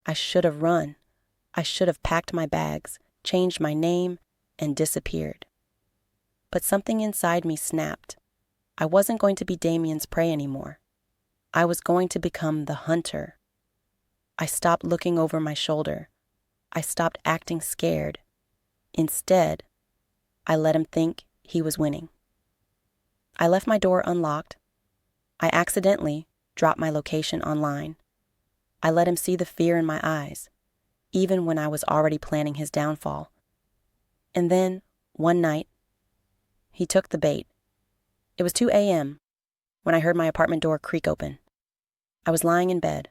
I should have run. I should have packed my bags, changed my name, and disappeared. But something inside me snapped. I wasn't going to be Damien's prey anymore. I was going to become the hunter. I stopped looking over my shoulder. I stopped acting scared. Instead, I let him think he was winning. I left my door unlocked. I accidentally dropped my location online. I let him see the fear in my eyes, even when I was already planning his downfall. And then, one night, he took the bait. It was 2 a.m. when I heard my apartment door creak open. I was lying in bed,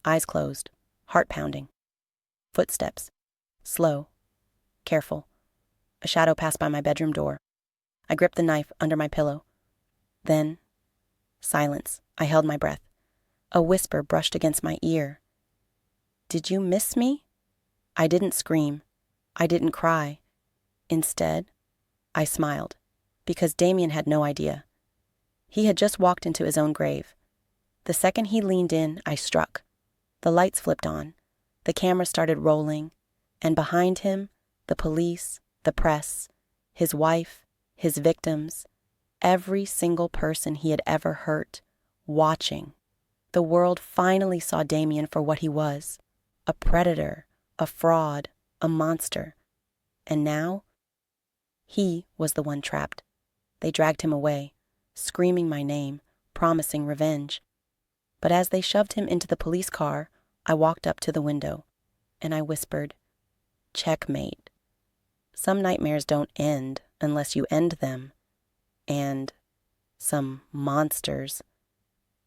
eyes closed, heart pounding. Footsteps, slow, careful. A shadow passed by my bedroom door. I gripped the knife under my pillow. Then, silence. I held my breath. A whisper brushed against my ear. "Did you miss me?" I didn't scream. I didn't cry. Instead, I smiled, because Damien had no idea. He had just walked into his own grave. The second he leaned in, I struck. The lights flipped on. The camera started rolling, and behind him, the police, the press, his wife, his victims, every single person he had ever hurt, watching. The world finally saw Damien for what he was, a predator, a fraud, a monster. And now, he was the one trapped. They dragged him away, screaming my name, promising revenge. But as they shoved him into the police car, I walked up to the window, and I whispered, "Checkmate. Some nightmares don't end unless you end them, and some monsters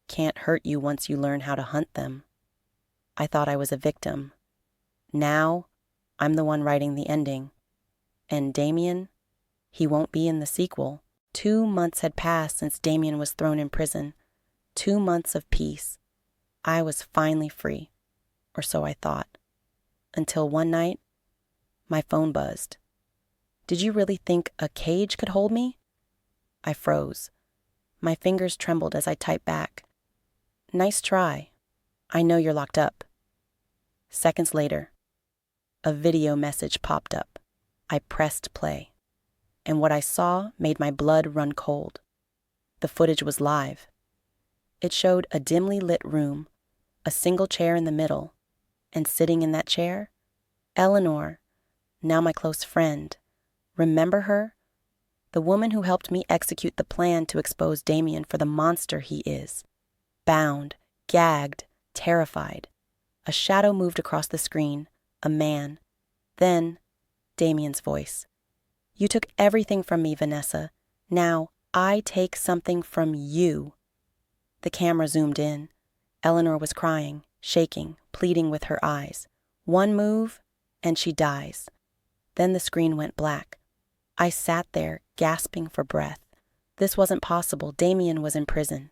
can't hurt you once you learn how to hunt them." I thought I was a victim. Now, I'm the one writing the ending. And Damien, he won't be in the sequel. 2 months had passed since Damien was thrown in prison. 2 months of peace. I was finally free, or so I thought. Until one night, my phone buzzed. "Did you really think a cage could hold me?" I froze. My fingers trembled as I typed back, "Nice try. I know you're locked up." Seconds later, a video message popped up. I pressed play, and what I saw made my blood run cold. The footage was live. It showed a dimly lit room, a single chair in the middle, and sitting in that chair, Eleanor, now my close friend. Remember her? The woman who helped me execute the plan to expose Damien for the monster he is. Bound, gagged, terrified. A shadow moved across the screen, a man. Then, Damien's voice. "You took everything from me, Vanessa. Now, I take something from you." The camera zoomed in. Eleanor was crying, shaking, pleading with her eyes. One move, and she dies. Then the screen went black. I sat there, gasping for breath. This wasn't possible. Damien was in prison.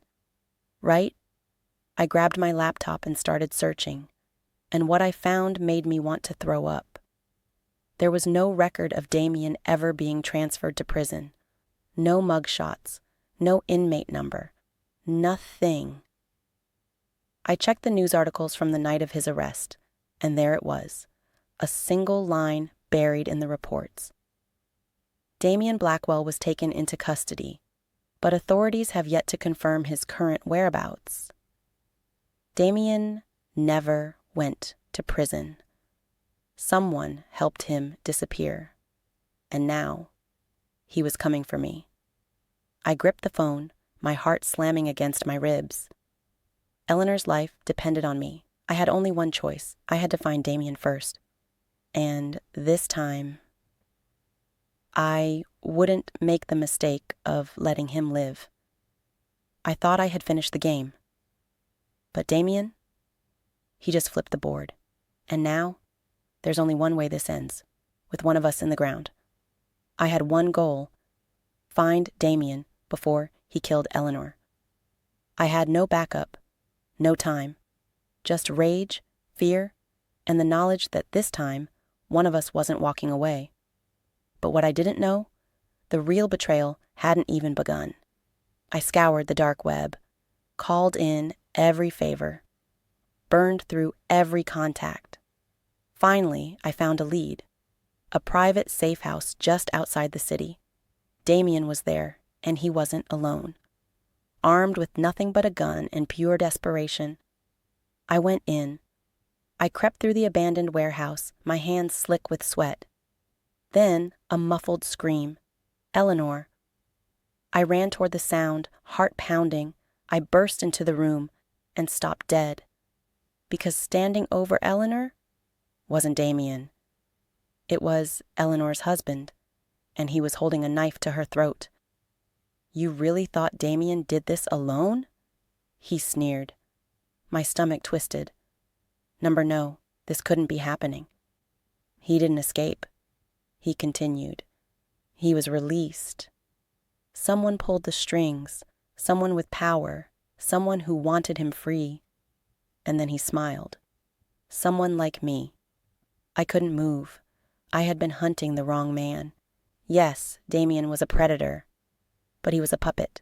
Right? I grabbed my laptop and started searching, and what I found made me want to throw up. There was no record of Damien ever being transferred to prison. No mugshots, no inmate number, nothing. I checked the news articles from the night of his arrest, and there it was, a single line buried in the reports. Damien Blackwell was taken into custody, but authorities have yet to confirm his current whereabouts. Damien never went to prison. Someone helped him disappear, and now he was coming for me. I gripped the phone, my heart slamming against my ribs. Eleanor's life depended on me. I had only one choice. I had to find Damien first. And this time, I wouldn't make the mistake of letting him live. I thought I had finished the game. But Damien, he just flipped the board. And now, there's only one way this ends, with one of us in the ground. I had one goal: find Damien before he killed Eleanor. I had no backup, no time, just rage, fear, and the knowledge that this time, one of us wasn't walking away. But what I didn't know, the real betrayal hadn't even begun. I scoured the dark web, called in every favor, burned through every contact, Finally, I found a lead. A private safe house just outside the city. Damien was there, and he wasn't alone. Armed with nothing but a gun and pure desperation, I went in. I crept through the abandoned warehouse, my hands slick with sweat. Then a muffled scream. Eleanor. I ran toward the sound, heart pounding. I burst into the room and stopped dead. Because standing over Eleanor wasn't Damien. It was Eleanor's husband, and he was holding a knife to her throat. You really thought Damien did this alone? He sneered. My stomach twisted. No, this couldn't be happening. He didn't escape. He continued. He was released. Someone pulled the strings, someone with power, someone who wanted him free. And then he smiled. Someone like me. I couldn't move. I had been hunting the wrong man. Yes, Damien was a predator, but he was a puppet.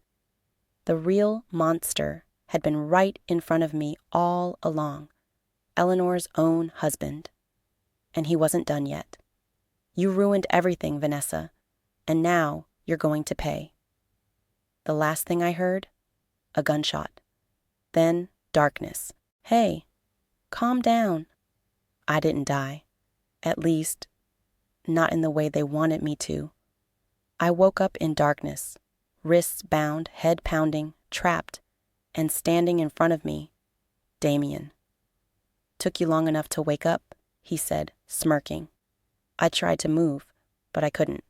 The real monster had been right in front of me all along. Eleanor's own husband. And he wasn't done yet. You ruined everything, Vanessa, and now you're going to pay. The last thing I heard, a gunshot. Then darkness. Hey, calm down. I didn't die. At least, not in the way they wanted me to. I woke up in darkness, wrists bound, head pounding, trapped, and standing in front of me, Damien. Took you long enough to wake up, he said, smirking. I tried to move, but I couldn't.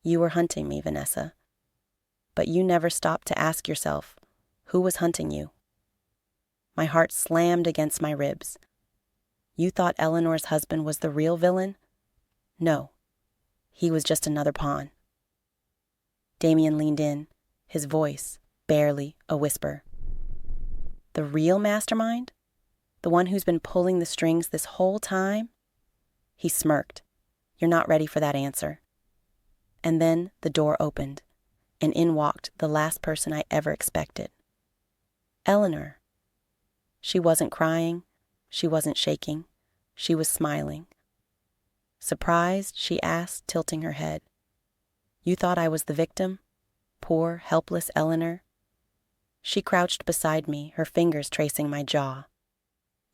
You were hunting me, Vanessa. But you never stopped to ask yourself, who was hunting you? My heart slammed against my ribs. You thought Eleanor's husband was the real villain? No, he was just another pawn. Damien leaned in, his voice barely a whisper. The real mastermind? The one who's been pulling the strings this whole time? He smirked. You're not ready for that answer. And then the door opened, and in walked the last person I ever expected. Eleanor. She wasn't crying. She wasn't shaking. She was smiling. Surprised, she asked, tilting her head. You thought I was the victim? Poor, helpless Eleanor? She crouched beside me, her fingers tracing my jaw.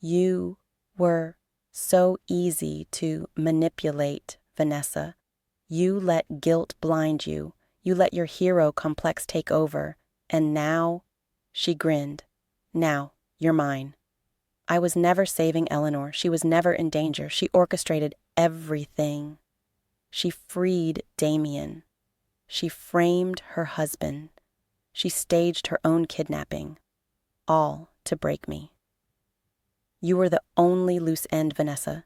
You were so easy to manipulate, Vanessa. You let guilt blind you. You let your hero complex take over. And now, she grinned. Now, you're mine. I was never saving Eleanor. She was never in danger. She orchestrated everything. She freed Damien. She framed her husband. She staged her own kidnapping. All to break me. You were the only loose end, Vanessa.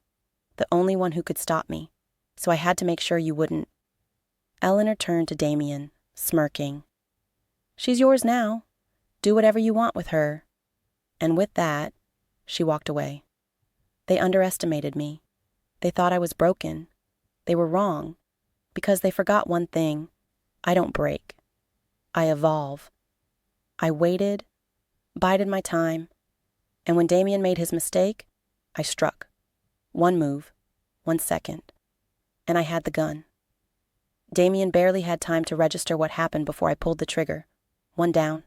The only one who could stop me. So I had to make sure you wouldn't. Eleanor turned to Damien, smirking. She's yours now. Do whatever you want with her. And with that, she walked away. They underestimated me. They thought I was broken. They were wrong. Because they forgot one thing. I don't break. I evolve. I waited, bided my time, and when Damien made his mistake, I struck. One move, 1 second, and I had the gun. Damien barely had time to register what happened before I pulled the trigger. One down,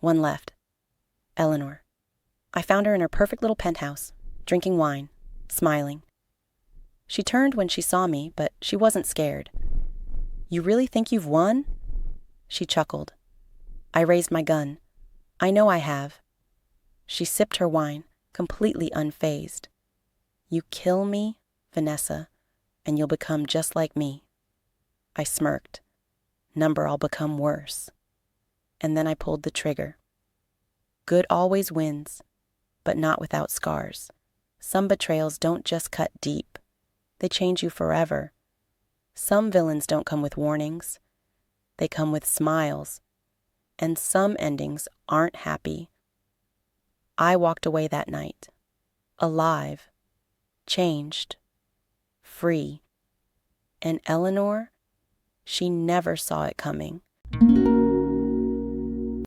one left. Eleanor. I found her in her perfect little penthouse, drinking wine, smiling. She turned when she saw me, but she wasn't scared. You really think you've won? She chuckled. I raised my gun. I know I have. She sipped her wine, completely unfazed. You kill me, Vanessa, and you'll become just like me. I smirked. Number, I'll become worse. And then I pulled the trigger. Good always wins, but not without scars. Some betrayals don't just cut deep. They change you forever. Some villains don't come with warnings. They come with smiles. And some endings aren't happy. I walked away that night, alive, changed, free. And Eleanor, she never saw it coming.